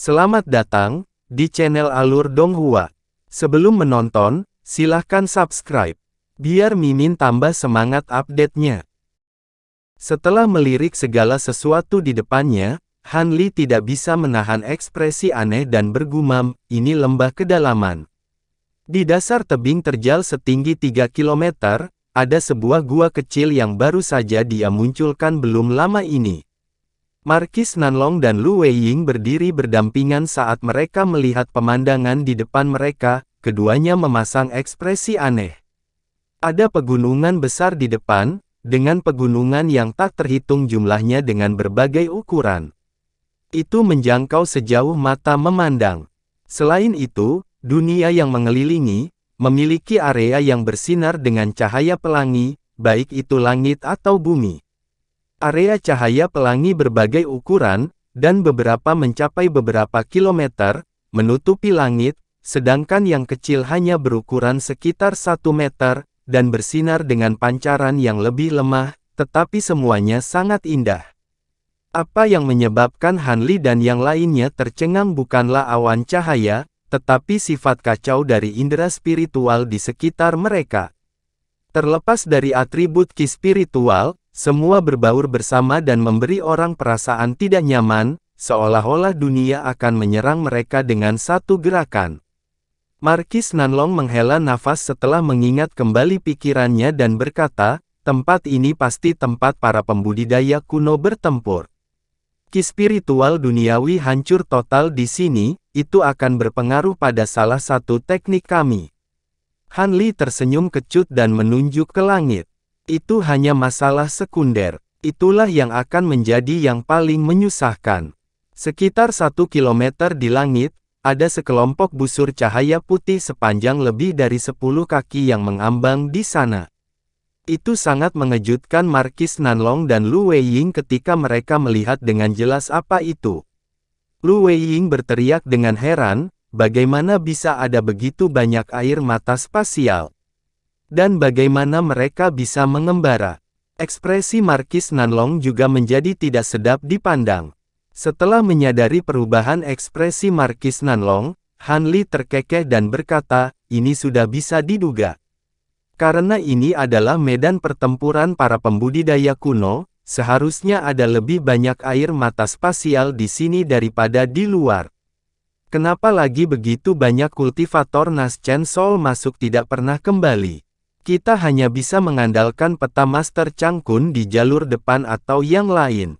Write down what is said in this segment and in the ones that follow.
Selamat datang di channel Alur Donghua. Sebelum menonton, silahkan subscribe, biar Mimin tambah semangat update-nya. Setelah melirik segala sesuatu di depannya, Han Li tidak bisa menahan ekspresi aneh dan bergumam, ini lembah kedalaman. Di dasar tebing terjal setinggi 3 km, ada sebuah gua kecil yang baru saja dia munculkan belum lama ini. Markis Nanlong dan Lu Weiying berdiri berdampingan saat mereka melihat pemandangan di depan mereka, keduanya memasang ekspresi aneh. Ada pegunungan besar di depan, dengan pegunungan yang tak terhitung jumlahnya dengan berbagai ukuran. Itu menjangkau sejauh mata memandang. Selain itu, dunia yang mengelilingi, memiliki area yang bersinar dengan cahaya pelangi, baik itu langit atau bumi. Area cahaya pelangi berbagai ukuran, dan beberapa mencapai beberapa kilometer, menutupi langit, sedangkan yang kecil hanya berukuran sekitar 1 meter, dan bersinar dengan pancaran yang lebih lemah, tetapi semuanya sangat indah. Apa yang menyebabkan Han Li dan yang lainnya tercengang bukanlah awan cahaya, tetapi sifat kacau dari indera spiritual di sekitar mereka. Terlepas dari atribut ki spiritual, semua berbaur bersama dan memberi orang perasaan tidak nyaman, seolah-olah dunia akan menyerang mereka dengan satu gerakan. Markis Nanlong menghela nafas setelah mengingat kembali pikirannya dan berkata, tempat ini pasti tempat para pembudidaya kuno bertempur. Ki spiritual duniawi hancur total di sini, itu akan berpengaruh pada salah satu teknik kami. Han Li tersenyum kecut dan menunjuk ke langit. Itu hanya masalah sekunder. Itulah yang akan menjadi yang paling menyusahkan. Sekitar 1 kilometer di langit, ada sekelompok busur cahaya putih sepanjang lebih dari 10 kaki yang mengambang di sana. Itu sangat mengejutkan Markis Nanlong dan Lu Weiying ketika mereka melihat dengan jelas apa itu. Lu Weiying berteriak dengan heran, bagaimana bisa ada begitu banyak air mata spasial? Dan bagaimana mereka bisa mengembara? Ekspresi Markis Nanlong juga menjadi tidak sedap dipandang. Setelah menyadari perubahan ekspresi Markis Nanlong, Han Li terkekeh dan berkata, ini sudah bisa diduga. Karena ini adalah medan pertempuran para pembudidaya kuno, seharusnya ada lebih banyak air mata spasial di sini daripada di luar. Kenapa lagi begitu banyak kultivator Naschen Soul masuk tidak pernah kembali? Kita hanya bisa mengandalkan peta Master Changkun di jalur depan atau yang lain.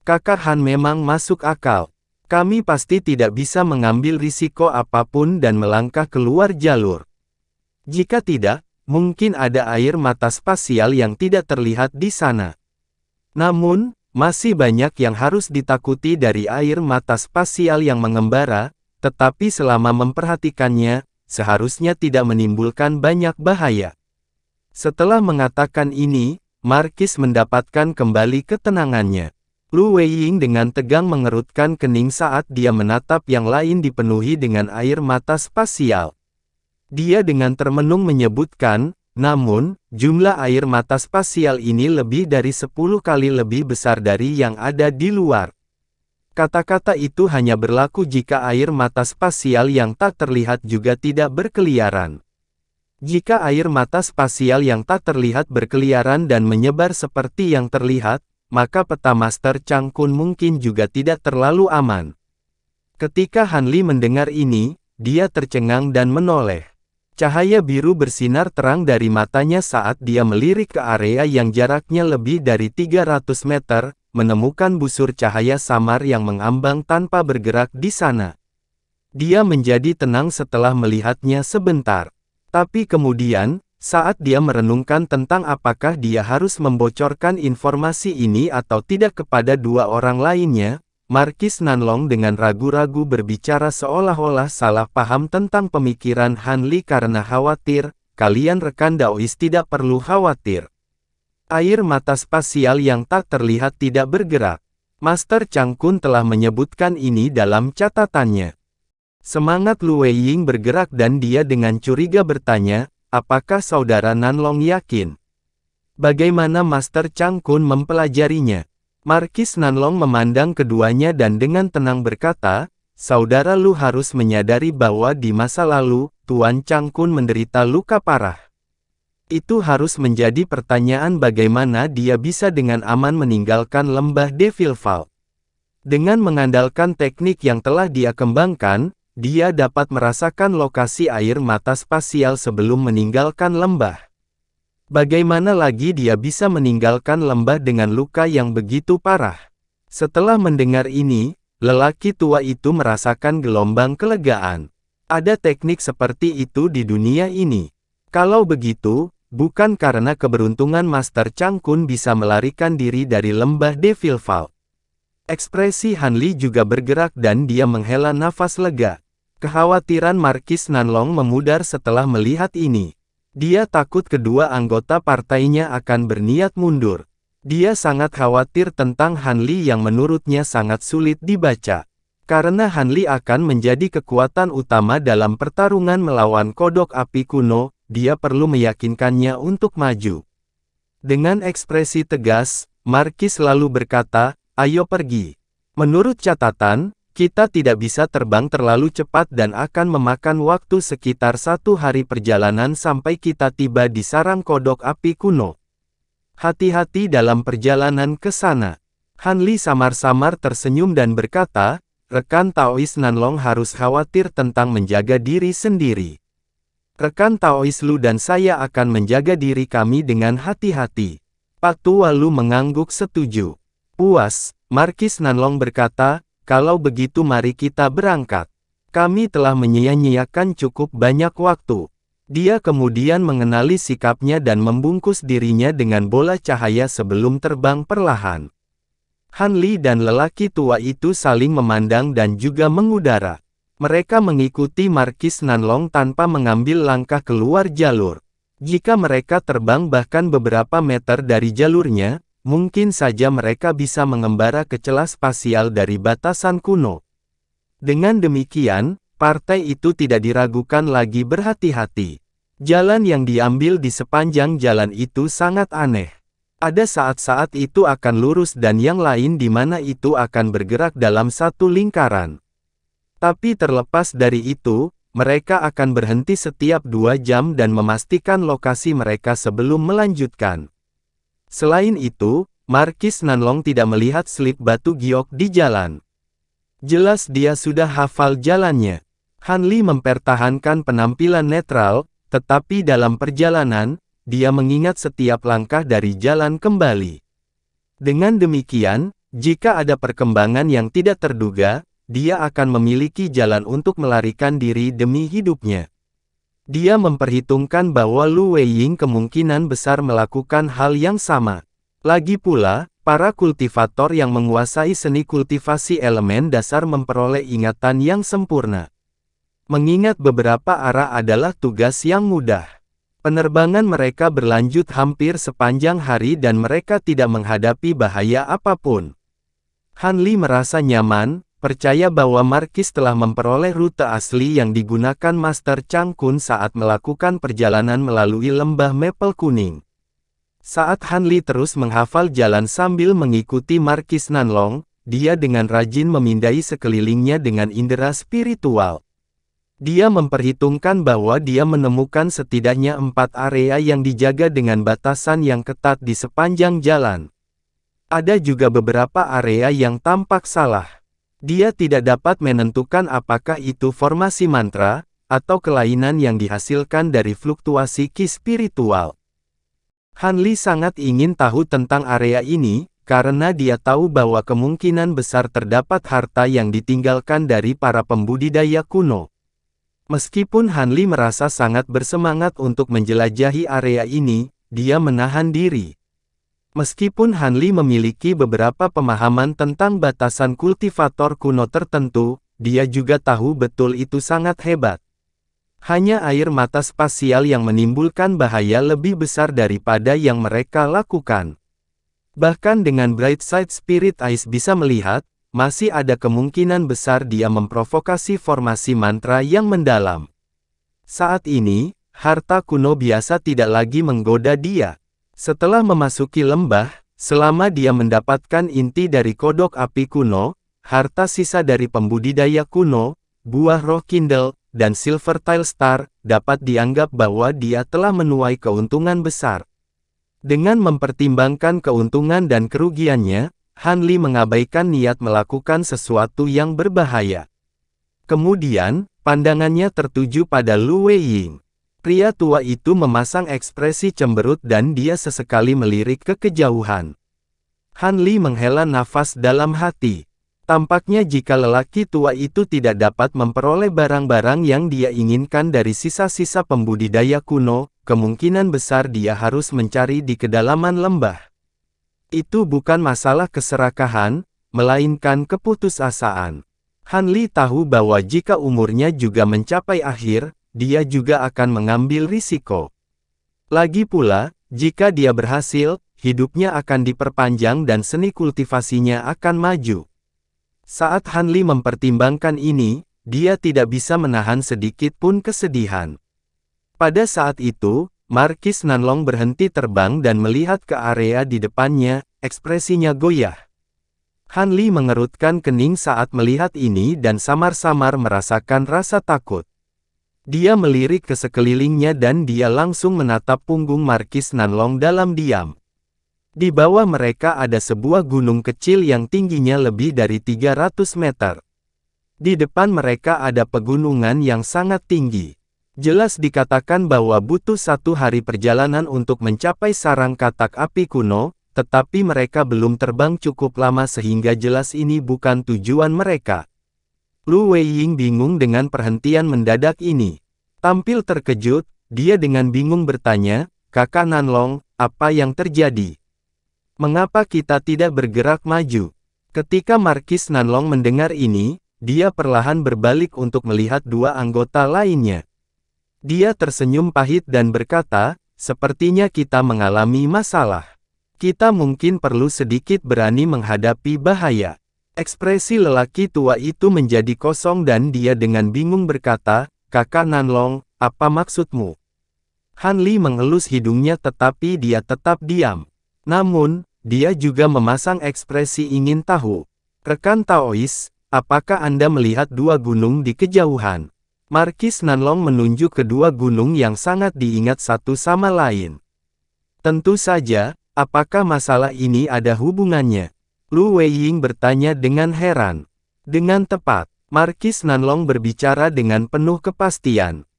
Kakak Han memang masuk akal. Kami pasti tidak bisa mengambil risiko apapun dan melangkah keluar jalur. Jika tidak, mungkin ada air mata spasial yang tidak terlihat di sana. Namun, masih banyak yang harus ditakuti dari air mata spasial yang mengembara, tetapi selama memperhatikannya, seharusnya tidak menimbulkan banyak bahaya. Setelah mengatakan ini, Markis mendapatkan kembali ketenangannya. Lu Weiying dengan tegang mengerutkan kening saat dia menatap yang lain dipenuhi dengan air mata spasial. Dia dengan termenung menyebutkan, namun, jumlah air mata spasial ini lebih dari 10 kali lebih besar dari yang ada di luar. Kata-kata itu hanya berlaku jika air mata spasial yang tak terlihat juga tidak berkeliaran. Jika air mata spasial yang tak terlihat berkeliaran dan menyebar seperti yang terlihat, maka peta Master Changkun mungkin juga tidak terlalu aman. Ketika Han Li mendengar ini, dia tercengang dan menoleh. Cahaya biru bersinar terang dari matanya saat dia melirik ke area yang jaraknya lebih dari 300 meter, menemukan busur cahaya samar yang mengambang tanpa bergerak di sana. Dia menjadi tenang setelah melihatnya sebentar. Tapi kemudian, saat dia merenungkan tentang apakah dia harus membocorkan informasi ini atau tidak kepada dua orang lainnya, Markis Nanlong dengan ragu-ragu berbicara seolah-olah salah paham tentang pemikiran Han Li karena khawatir, kalian rekan Daois tidak perlu khawatir. Air mata spasial yang tak terlihat tidak bergerak. Master Changkun telah menyebutkan ini dalam catatannya. Semangat Lu Weiying bergerak dan dia dengan curiga bertanya, apakah saudara Nanlong yakin? Bagaimana Master Changkun mempelajarinya? Markis Nanlong memandang keduanya dan dengan tenang berkata, saudara Lu harus menyadari bahwa di masa lalu, Tuan Changkun menderita luka parah. Itu harus menjadi pertanyaan bagaimana dia bisa dengan aman meninggalkan lembah Devil Vault. Dengan mengandalkan teknik yang telah dia kembangkan, dia dapat merasakan lokasi air mata spasial sebelum meninggalkan lembah. Bagaimana lagi dia bisa meninggalkan lembah dengan luka yang begitu parah? Setelah mendengar ini, lelaki tua itu merasakan gelombang kelegaan. Ada teknik seperti itu di dunia ini. Kalau begitu, bukan karena keberuntungan Master Changkun bisa melarikan diri dari lembah Devil Vault. Ekspresi Han Li juga bergerak dan dia menghela nafas lega. Kekhawatiran Markis Nanlong memudar setelah melihat ini. Dia takut kedua anggota partainya akan berniat mundur. Dia sangat khawatir tentang Han Li yang menurutnya sangat sulit dibaca. Karena Han Li akan menjadi kekuatan utama dalam pertarungan melawan kodok api kuno, dia perlu meyakinkannya untuk maju. Dengan ekspresi tegas, Markis lalu berkata, "Ayo pergi. Menurut catatan, kita tidak bisa terbang terlalu cepat dan akan memakan waktu sekitar 1 hari perjalanan sampai kita tiba di sarang kodok api kuno. Hati-hati dalam perjalanan ke sana." Han Li samar-samar tersenyum dan berkata, "Rekan Taois Nanlong harus khawatir tentang menjaga diri sendiri. Rekan Taois Lu dan saya akan menjaga diri kami dengan hati-hati." Pak Tua Lu mengangguk setuju. Puas, Markis Nanlong berkata, "Kalau begitu mari kita berangkat. Kami telah menyia-nyiakan cukup banyak waktu." Dia kemudian mengenali sikapnya dan membungkus dirinya dengan bola cahaya sebelum terbang perlahan. Han Li dan lelaki tua itu saling memandang dan juga mengudara. Mereka mengikuti Markis Nanlong tanpa mengambil langkah keluar jalur. Jika mereka terbang bahkan beberapa meter dari jalurnya, mungkin saja mereka bisa mengembara ke celah spasial dari batasan kuno. Dengan demikian, partai itu tidak diragukan lagi berhati-hati. Jalan yang diambil di sepanjang jalan itu sangat aneh. Ada saat-saat itu akan lurus dan yang lain di mana itu akan bergerak dalam satu lingkaran. Tapi terlepas dari itu, mereka akan berhenti setiap 2 jam dan memastikan lokasi mereka sebelum melanjutkan. Selain itu, Markis Nanlong tidak melihat slip batu giok di jalan. Jelas dia sudah hafal jalannya. Han Li mempertahankan penampilan netral, tetapi dalam perjalanan, dia mengingat setiap langkah dari jalan kembali. Dengan demikian, jika ada perkembangan yang tidak terduga, dia akan memiliki jalan untuk melarikan diri demi hidupnya. Dia memperhitungkan bahwa Lu Weiying kemungkinan besar melakukan hal yang sama. Lagi pula, para kultivator yang menguasai seni kultivasi elemen dasar memperoleh ingatan yang sempurna. Mengingat beberapa arah adalah tugas yang mudah. Penerbangan mereka berlanjut hampir sepanjang hari dan mereka tidak menghadapi bahaya apapun. Han Li merasa nyaman, percaya bahwa Markis telah memperoleh rute asli yang digunakan Master Changkun saat melakukan perjalanan melalui lembah Maple Kuning. Saat Han Li terus menghafal jalan sambil mengikuti Markis Nanlong, dia dengan rajin memindai sekelilingnya dengan indera spiritual. Dia memperhitungkan bahwa dia menemukan setidaknya 4 area yang dijaga dengan batasan yang ketat di sepanjang jalan. Ada juga beberapa area yang tampak salah. Dia tidak dapat menentukan apakah itu formasi mantra, atau kelainan yang dihasilkan dari fluktuasi ki spiritual. Han Li sangat ingin tahu tentang area ini, karena dia tahu bahwa kemungkinan besar terdapat harta yang ditinggalkan dari para pembudidaya kuno. Meskipun Han Li merasa sangat bersemangat untuk menjelajahi area ini, dia menahan diri. Meskipun Han Li memiliki beberapa pemahaman tentang batasan kultivator kuno tertentu, dia juga tahu betul itu sangat hebat. Hanya air mata spasial yang menimbulkan bahaya lebih besar daripada yang mereka lakukan. Bahkan dengan Bright Side Spirit Eyes bisa melihat, masih ada kemungkinan besar dia memprovokasi formasi mantra yang mendalam. Saat ini, harta kuno biasa tidak lagi menggoda dia. Setelah memasuki lembah, selama dia mendapatkan inti dari kodok api kuno, harta sisa dari pembudidaya kuno, buah roh Kindle, dan Silver Tile Star, dapat dianggap bahwa dia telah menuai keuntungan besar. Dengan mempertimbangkan keuntungan dan kerugiannya, Han Li mengabaikan niat melakukan sesuatu yang berbahaya. Kemudian, pandangannya tertuju pada Lu Weiying. Pria tua itu memasang ekspresi cemberut dan dia sesekali melirik ke kejauhan. Han Li menghela nafas dalam hati. Tampaknya jika lelaki tua itu tidak dapat memperoleh barang-barang yang dia inginkan dari sisa-sisa pembudidaya kuno, kemungkinan besar dia harus mencari di kedalaman lembah. Itu bukan masalah keserakahan, melainkan keputusasaan. Han Li tahu bahwa jika umurnya juga mencapai akhir, dia juga akan mengambil risiko. Lagi pula, jika dia berhasil, hidupnya akan diperpanjang dan seni kultivasinya akan maju. Saat Han Li mempertimbangkan ini, dia tidak bisa menahan sedikit pun kesedihan. Pada saat itu, Markis Nanlong berhenti terbang dan melihat ke area di depannya, ekspresinya goyah. Han Li mengerutkan kening saat melihat ini dan samar-samar merasakan rasa takut. Dia melirik ke sekelilingnya dan dia langsung menatap punggung Markis Nanlong dalam diam. Di bawah mereka ada sebuah gunung kecil yang tingginya lebih dari 300 meter. Di depan mereka ada pegunungan yang sangat tinggi. Jelas dikatakan bahwa butuh 1 hari perjalanan untuk mencapai sarang katak api kuno, tetapi mereka belum terbang cukup lama sehingga jelas ini bukan tujuan mereka. Lu Weiying bingung dengan perhentian mendadak ini. Tampil terkejut, dia dengan bingung bertanya, "Kakak Nanlong, apa yang terjadi? Mengapa kita tidak bergerak maju?" Ketika Markis Nanlong mendengar ini, dia perlahan berbalik untuk melihat 2 anggota lainnya. Dia tersenyum pahit dan berkata, "Sepertinya kita mengalami masalah. Kita mungkin perlu sedikit berani menghadapi bahaya." Ekspresi lelaki tua itu menjadi kosong dan dia dengan bingung berkata, "Kakak Nanlong, apa maksudmu?" Han Li mengelus hidungnya tetapi dia tetap diam. Namun, dia juga memasang ekspresi ingin tahu. "Rekan Taois, apakah Anda melihat 2 gunung di kejauhan?" Markis Nanlong menunjuk ke 2 gunung yang sangat diingat satu sama lain. "Tentu saja, apakah masalah ini ada hubungannya?" Lu Weiying bertanya dengan heran. Dengan tepat, Markis Nanlong berbicara dengan penuh kepastian.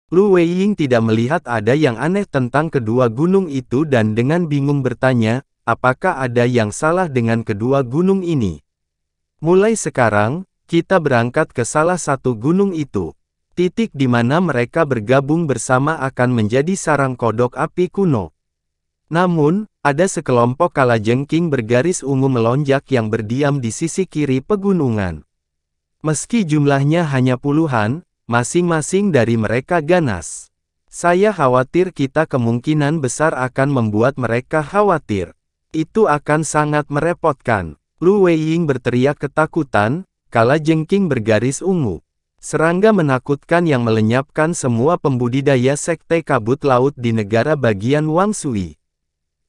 Lu Weiying tidak melihat ada yang aneh tentang kedua gunung itu dan dengan bingung bertanya, apakah ada yang salah dengan kedua gunung ini? "Mulai sekarang, kita berangkat ke salah satu gunung itu. Titik di mana mereka bergabung bersama akan menjadi sarang kodok api kuno." Namun, ada sekelompok kalajengking bergaris ungu melonjak yang berdiam di sisi kiri pegunungan. Meski jumlahnya hanya puluhan, masing-masing dari mereka ganas. Saya khawatir kita kemungkinan besar akan membuat mereka khawatir. Itu akan sangat merepotkan. Lu Weiying berteriak ketakutan, kalajengking bergaris ungu. Serangga menakutkan yang melenyapkan semua pembudidaya sekte kabut laut di negara bagian Wangshui.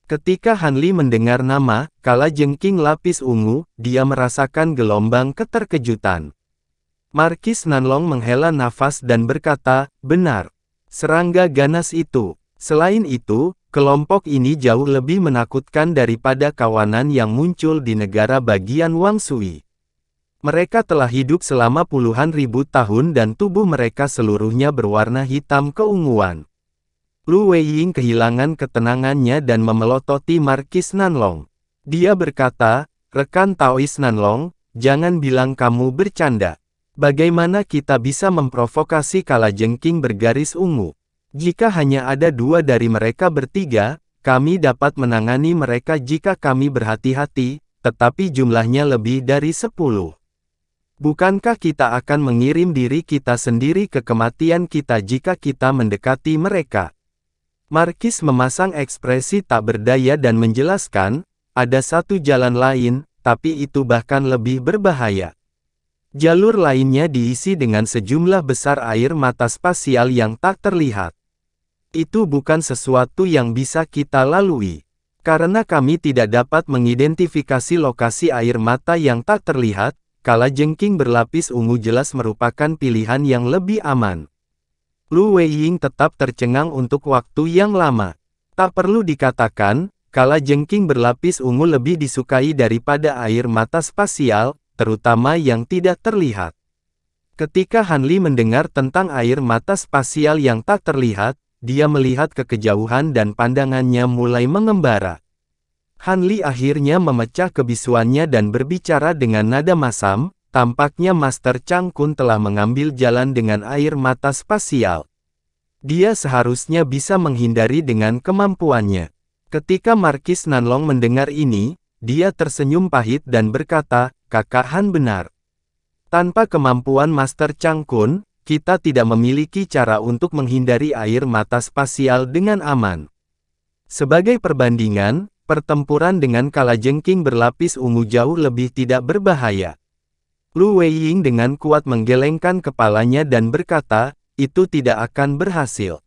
Ketika Han Li mendengar nama, kalajengking lapis ungu, dia merasakan gelombang keterkejutan. Markis Nanlong menghela nafas dan berkata, "Benar. Serangga ganas itu. Selain itu, kelompok ini jauh lebih menakutkan daripada kawanan yang muncul di negara bagian Wangshui. Mereka telah hidup selama puluhan ribu tahun dan tubuh mereka seluruhnya berwarna hitam keunguan." Lu Weiying kehilangan ketenangannya dan memelototi Markis Nanlong. Dia berkata, "Rekan Taois Nanlong, jangan bilang kamu bercanda. Bagaimana kita bisa memprovokasi kalajengking bergaris ungu? Jika hanya ada 2 dari mereka bertiga, kami dapat menangani mereka jika kami berhati-hati, tetapi jumlahnya lebih dari 10. Bukankah kita akan mengirim diri kita sendiri ke kematian kita jika kita mendekati mereka?" Markis memasang ekspresi tak berdaya dan menjelaskan, "Ada satu jalan lain, tapi itu bahkan lebih berbahaya. Jalur lainnya diisi dengan sejumlah besar air mata spasial yang tak terlihat. Itu bukan sesuatu yang bisa kita lalui. Karena kami tidak dapat mengidentifikasi lokasi air mata yang tak terlihat, kalajengking berlapis ungu jelas merupakan pilihan yang lebih aman. Lu Weiying tetap tercengang untuk waktu yang lama. Tak perlu dikatakan, kalajengking berlapis ungu lebih disukai daripada air mata spasial, terutama yang tidak terlihat. Ketika Han Li mendengar tentang air mata spasial yang tak terlihat, dia melihat ke kejauhan dan pandangannya mulai mengembara. Han Li akhirnya memecah kebisuannya dan berbicara dengan nada masam, tampaknya Master Chang Kun telah mengambil jalan dengan air mata spasial. Dia seharusnya bisa menghindari dengan kemampuannya. Ketika Markis Nanlong mendengar ini, dia tersenyum pahit dan berkata, "Kakak Han benar. Tanpa kemampuan Master Chang Kun, kita tidak memiliki cara untuk menghindari air mata spasial dengan aman." Sebagai perbandingan, pertempuran dengan kalajengking berlapis ungu jauh lebih tidak berbahaya. Lu Weiying dengan kuat menggelengkan kepalanya dan berkata, "Itu tidak akan berhasil.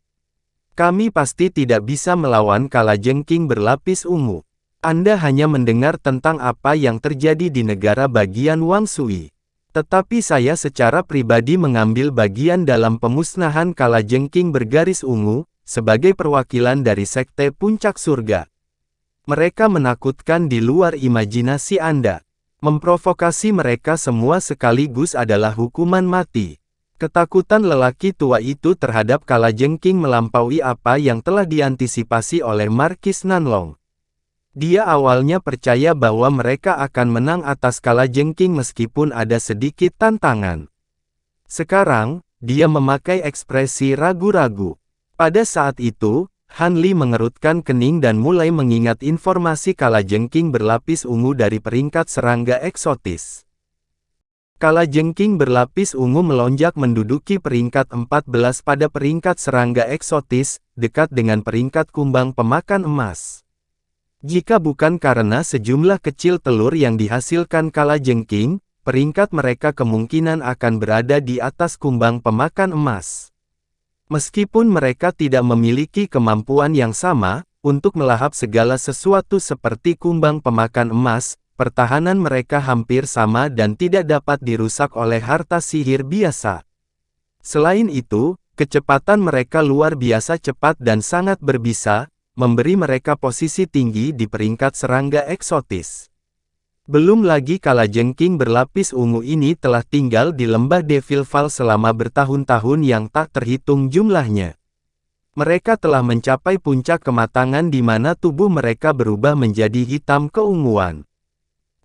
Kami pasti tidak bisa melawan kalajengking berlapis ungu. Anda hanya mendengar tentang apa yang terjadi di negara bagian Wang Sui. Tetapi saya secara pribadi mengambil bagian dalam pemusnahan kalajengking bergaris ungu, sebagai perwakilan dari Sekte Puncak Surga. Mereka menakutkan di luar imajinasi Anda. Memprovokasi mereka semua sekaligus adalah hukuman mati." Ketakutan lelaki tua itu terhadap kalajengking melampaui apa yang telah diantisipasi oleh Markis Nanlong. Dia awalnya percaya bahwa mereka akan menang atas kalajengking meskipun ada sedikit tantangan. Sekarang, dia memakai ekspresi ragu-ragu. Pada saat itu, Han Li mengerutkan kening dan mulai mengingat informasi kalajengking berlapis ungu dari peringkat serangga eksotis. Kalajengking berlapis ungu melonjak menduduki peringkat 14 pada peringkat serangga eksotis, dekat dengan peringkat kumbang pemakan emas. Jika bukan karena sejumlah kecil telur yang dihasilkan kalajengking, peringkat mereka kemungkinan akan berada di atas kumbang pemakan emas. Meskipun mereka tidak memiliki kemampuan yang sama, untuk melahap segala sesuatu seperti kumbang pemakan emas, pertahanan mereka hampir sama dan tidak dapat dirusak oleh harta sihir biasa. Selain itu, kecepatan mereka luar biasa cepat dan sangat berbisa, memberi mereka posisi tinggi di peringkat serangga eksotis. Belum lagi kalajengking berlapis ungu ini telah tinggal di lembah Devil Fall selama bertahun-tahun yang tak terhitung jumlahnya. Mereka telah mencapai puncak kematangan di mana tubuh mereka berubah menjadi hitam keunguan.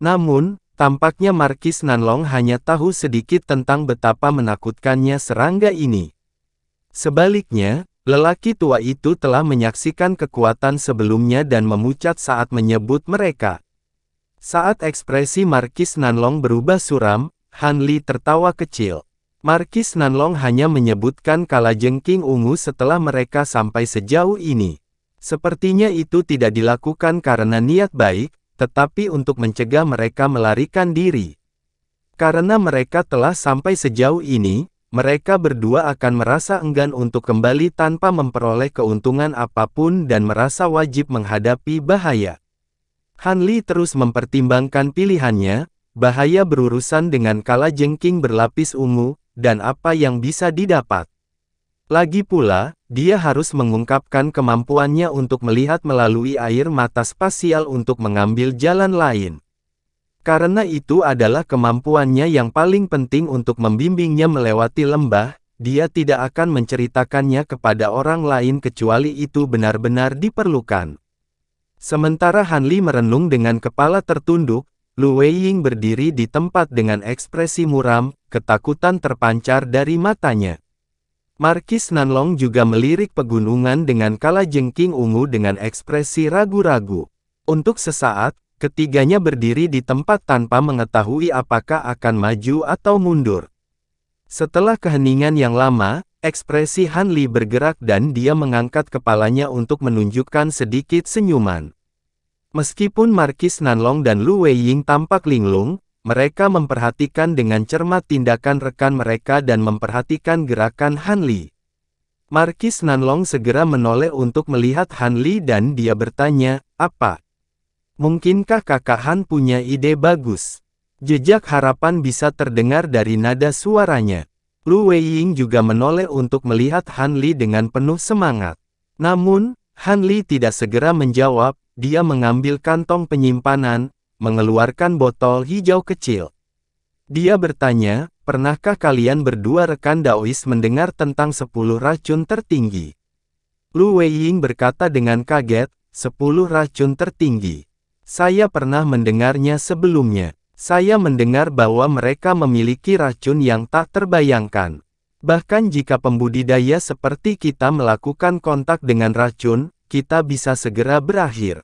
Namun, tampaknya Markis Nanlong hanya tahu sedikit tentang betapa menakutkannya serangga ini. Sebaliknya, lelaki tua itu telah menyaksikan kekuatan sebelumnya dan memucat saat menyebut mereka. Saat ekspresi Markis Nanlong berubah suram, Han Li tertawa kecil. Markis Nanlong hanya menyebutkan kalajengking ungu setelah mereka sampai sejauh ini. Sepertinya itu tidak dilakukan karena niat baik, tetapi untuk mencegah mereka melarikan diri. Karena mereka telah sampai sejauh ini, mereka berdua akan merasa enggan untuk kembali tanpa memperoleh keuntungan apapun dan merasa wajib menghadapi bahaya. Han Li terus mempertimbangkan pilihannya, bahaya berurusan dengan kalajengking berlapis ungu, dan apa yang bisa didapat. Lagi pula, dia harus mengungkapkan kemampuannya untuk melihat melalui air mata spasial untuk mengambil jalan lain. Karena itu adalah kemampuannya yang paling penting untuk membimbingnya melewati lembah, dia tidak akan menceritakannya kepada orang lain kecuali itu benar-benar diperlukan. Sementara Han Li merenung dengan kepala tertunduk, Lu Weiying berdiri di tempat dengan ekspresi muram, ketakutan terpancar dari matanya. Markis Nanlong juga melirik pegunungan dengan kalajengking ungu dengan ekspresi ragu-ragu. Untuk sesaat, ketiganya berdiri di tempat tanpa mengetahui apakah akan maju atau mundur. Setelah keheningan yang lama, ekspresi Han Li bergerak dan dia mengangkat kepalanya untuk menunjukkan sedikit senyuman. Meskipun Markis Nanlong dan Lu Weiying tampak linglung, mereka memperhatikan dengan cermat tindakan rekan mereka dan memperhatikan gerakan Han Li. Markis Nanlong segera menoleh untuk melihat Han Li dan dia bertanya, "Apa? Mungkinkah kakak Han punya ide bagus?" Jejak harapan bisa terdengar dari nada suaranya. Lu Weiying juga menoleh untuk melihat Han Li dengan penuh semangat. Namun, Han Li tidak segera menjawab, dia mengambil kantong penyimpanan, mengeluarkan botol hijau kecil. Dia bertanya, pernahkah kalian berdua rekan Daois mendengar tentang 10 racun tertinggi? Lu Weiying berkata dengan kaget, 10 racun tertinggi. Saya pernah mendengarnya sebelumnya. Saya mendengar bahwa mereka memiliki racun yang tak terbayangkan. Bahkan jika pembudidaya seperti kita melakukan kontak dengan racun, kita bisa segera berakhir.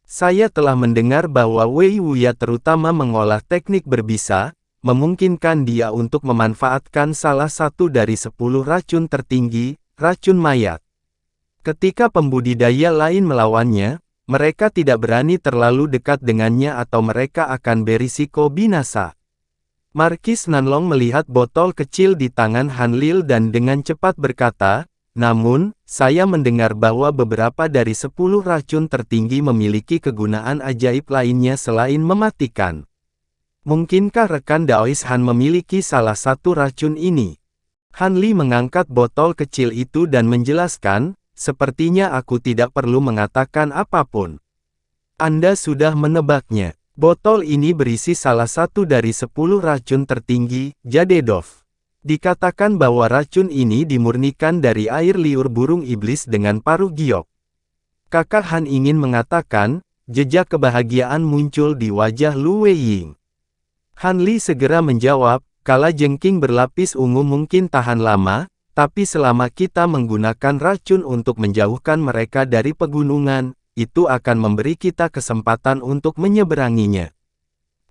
Saya telah mendengar bahwa Wei Wuya terutama mengolah teknik berbisa, memungkinkan dia untuk memanfaatkan salah satu dari 10 racun tertinggi, racun mayat. Ketika pembudidaya lain melawannya, mereka tidak berani terlalu dekat dengannya atau mereka akan berisiko binasa. Markis Nanlong melihat botol kecil di tangan Han Lil dan dengan cepat berkata, namun, saya mendengar bahwa beberapa dari 10 racun tertinggi memiliki kegunaan ajaib lainnya selain mematikan. Mungkinkah rekan Daois Han memiliki salah satu racun ini? Han Li mengangkat botol kecil itu dan menjelaskan, sepertinya aku tidak perlu mengatakan apapun. Anda sudah menebaknya. Botol ini berisi salah satu dari 10 racun tertinggi, Jadedov. Dikatakan bahwa racun ini dimurnikan dari air liur burung iblis dengan paruh giok. Kakak Han ingin mengatakan, jejak kebahagiaan muncul di wajah Lu Weiying. Han Li segera menjawab, kalajengking berlapis ungu mungkin tahan lama, tapi selama kita menggunakan racun untuk menjauhkan mereka dari pegunungan, itu akan memberi kita kesempatan untuk menyeberanginya.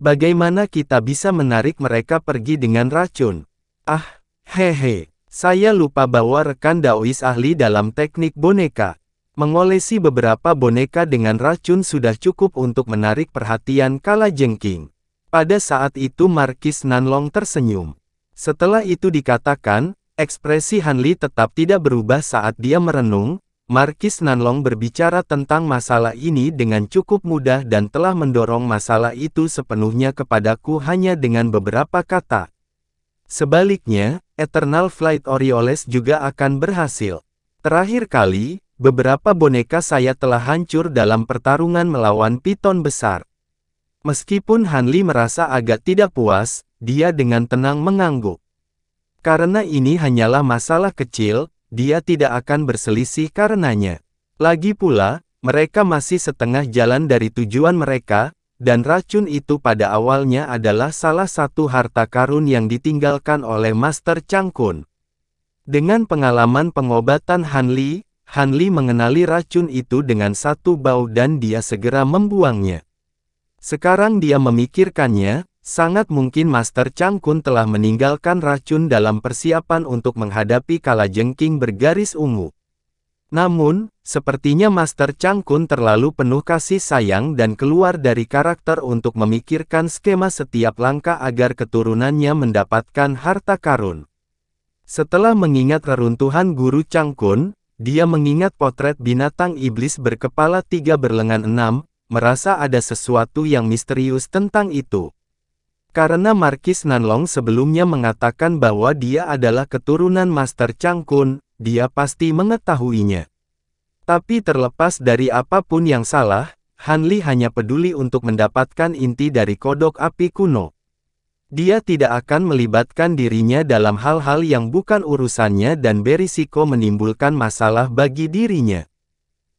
Bagaimana kita bisa menarik mereka pergi dengan racun? Ah, hehe, saya lupa bahwa rekan Daois ahli dalam teknik boneka. Mengolesi beberapa boneka dengan racun sudah cukup untuk menarik perhatian kalajengking. Pada saat itu Markis Nanlong tersenyum. Setelah itu dikatakan, ekspresi Han Li tetap tidak berubah saat dia merenung. Markis Nanlong berbicara tentang masalah ini dengan cukup mudah dan telah mendorong masalah itu sepenuhnya kepadaku hanya dengan beberapa kata. Sebaliknya, Eternal Flight Orioles juga akan berhasil. Terakhir kali, beberapa boneka saya telah hancur dalam pertarungan melawan piton besar. Meskipun Han Li merasa agak tidak puas, dia dengan tenang mengangguk. Karena ini hanyalah masalah kecil, dia tidak akan berselisih karenanya. Lagi pula, mereka masih setengah jalan dari tujuan mereka, dan racun itu pada awalnya adalah salah satu harta karun yang ditinggalkan oleh Master Chang Kun. Dengan pengalaman pengobatan Han Li mengenali racun itu dengan satu bau dan dia segera membuangnya. Sekarang dia memikirkannya, sangat mungkin Master Chang Kun telah meninggalkan racun dalam persiapan untuk menghadapi kalajengking bergaris ungu. Namun, sepertinya Master Chang Kun terlalu penuh kasih sayang dan keluar dari karakter untuk memikirkan skema setiap langkah agar keturunannya mendapatkan harta karun. Setelah mengingat reruntuhan Guru Chang Kun, dia mengingat potret binatang iblis berkepala 3 berlengan 6, merasa ada sesuatu yang misterius tentang itu. Karena Markis Nanlong sebelumnya mengatakan bahwa dia adalah keturunan Master Chang Kun, dia pasti mengetahuinya. Tapi terlepas dari apapun yang salah, Han Li hanya peduli untuk mendapatkan inti dari kodok api kuno. Dia tidak akan melibatkan dirinya dalam hal-hal yang bukan urusannya dan berisiko menimbulkan masalah bagi dirinya.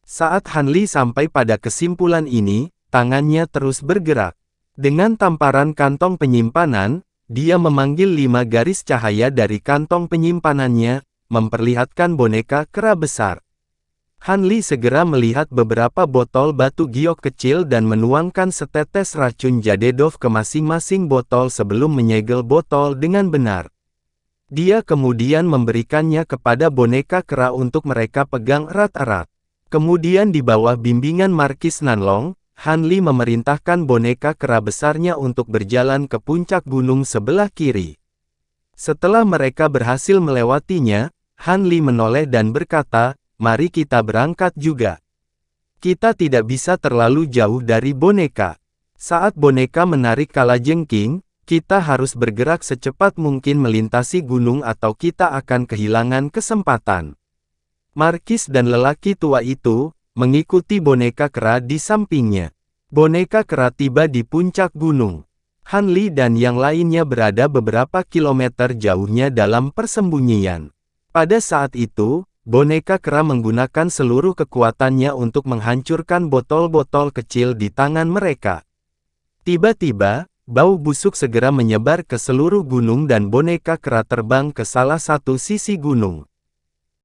Saat Han Li sampai pada kesimpulan ini, tangannya terus bergerak. Dengan tamparan kantong penyimpanan, dia memanggil 5 garis cahaya dari kantong penyimpanannya, memperlihatkan boneka kera besar. Han Li segera melihat beberapa botol batu giok kecil dan menuangkan setetes racun Jadedov ke masing-masing botol sebelum menyegel botol dengan benar. Dia kemudian memberikannya kepada boneka kera untuk mereka pegang erat-erat. Kemudian di bawah bimbingan Markis Nanlong, Han Li memerintahkan boneka kera besarnya untuk berjalan ke puncak gunung sebelah kiri. Setelah mereka berhasil melewatinya, Han Li menoleh dan berkata, mari kita berangkat juga. Kita tidak bisa terlalu jauh dari boneka. Saat boneka menarik kalajengking, kita harus bergerak secepat mungkin melintasi gunung atau kita akan kehilangan kesempatan. Markis dan lelaki tua itu mengikuti boneka kera di sampingnya. Boneka kera tiba di puncak gunung. Han Li dan yang lainnya berada beberapa kilometer jauhnya dalam persembunyian. Pada saat itu, boneka kera menggunakan seluruh kekuatannya untuk menghancurkan botol-botol kecil di tangan mereka. Tiba-tiba, bau busuk segera menyebar ke seluruh gunung dan boneka kera terbang ke salah satu sisi gunung.